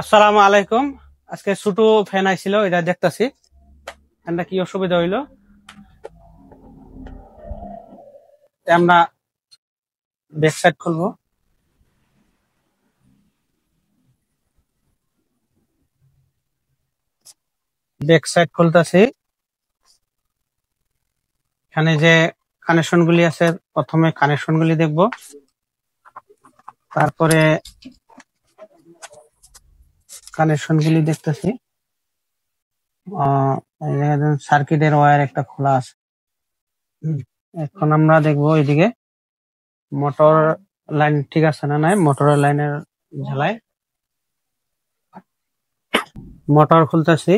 আসসালামু আলাইকুম। আজকে ছোট ফ্যান আইছিল, এটা দেখতাছি ফ্যানটা কি অসুবিধা হইলো। আমরা ব্যাক সাইড খুলবো। ব্যাক সাইড খুলতাছি। এখানে যে কানেকশন গুলি আছে, প্রথমে কানেকশন গুলি দেখবো, তারপরে কানেকশন গুলি দেখতেছি। সার্কিটের ওয়্যার একটা খোলা আছে। এখন আমরা দেখবো এদিকে মোটর লাইন ঠিক আছে না নাই। মোটরের লাইনের ঝালাই মোটর খুলতেছি।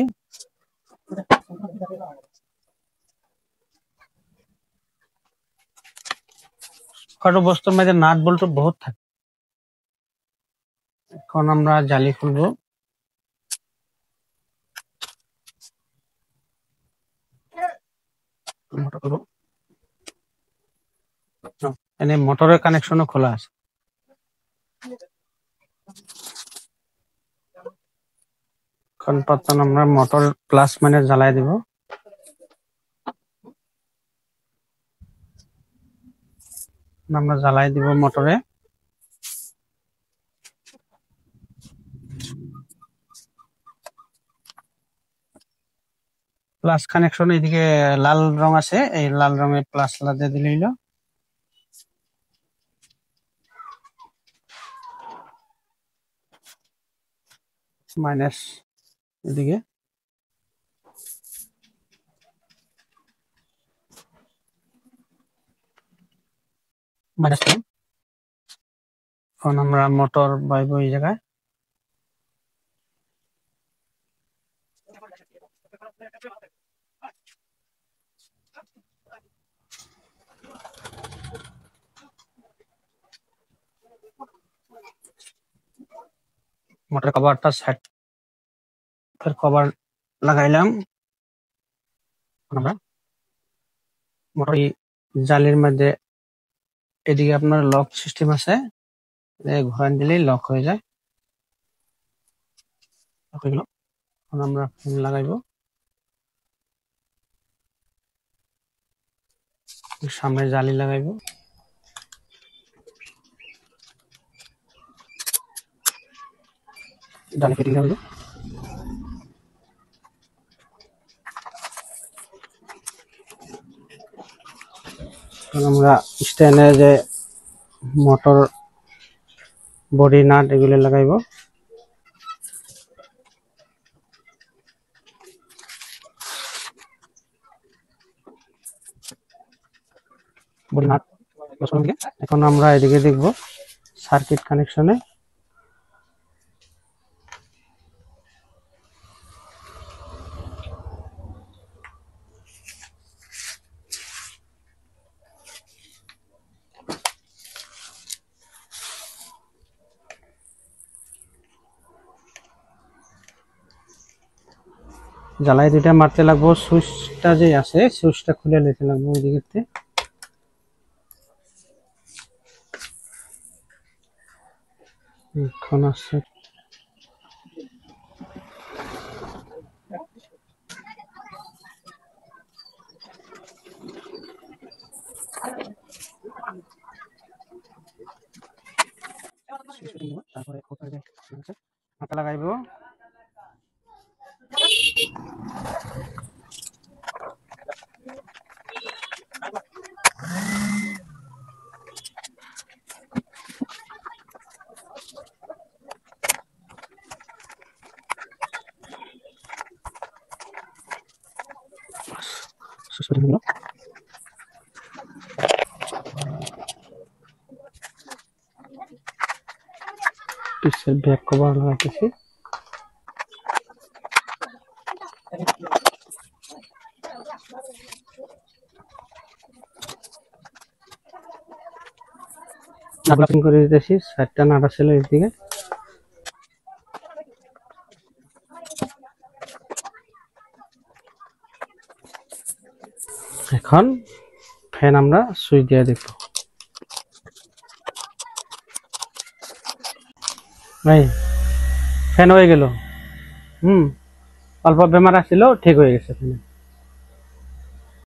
ছোট বস্তুর মধ্যে নাট বল্টু বহুত থাকে। এখন আমরা জালি খুলবো। এনে মোটরের কানেকশনও খোলা আছে। এখন প্রথম আমরা মোটর প্লাস মানে জ্বালাই দিব। আমরা জ্বালাই দিব মোটরে। প্লাস কানেকশন এদিকে লাল রং আছে, এই লাল রঙে প্লাস লাগিয়ে দিলে হইলো। মাইনাস এদিকে মাইনাস। এখন আমরা মোটর বাইব এই জায়গায়। মোটর কভারটা সাইড কভার লাগাইলাম। আমরা মোটর জালির মধ্যে এদিকে আপনার লক সিস্টেম আছে, ঘোরান দিলেই লক হয়ে যায়। এখন আমরা ফ্যান লাগাইবো। সামনে জালি লাগাইবো। জালি ফিটিং করবো। আমরা স্ট্যান্ডে যে মোটর বডি নাট এগুলো লাগাইবো। বডি নাট এখন আমরা এদিকে দেখবো সার্কিট কানেকশনে। জ্বালাই দুইটা মারতে লাগবো। সুইচটা যে আছে সুইচটা খুলে নিতে লাগবো ওইদিকে। এখন আছে তারপরে হাতা লাগাইবো। পিসের ব্যাক কভার লাগাইতেছি। করে দিতেছি। সাইডটা নাড়া ছিল এদিকে। এখন ফ্যান আমরা সুইচ দিয়ে দেখবো। ভাই ফ্যান হয়ে গেল। হুম, অল্প বেমার আসছিল, ঠিক হয়ে গেছে ফ্যানে।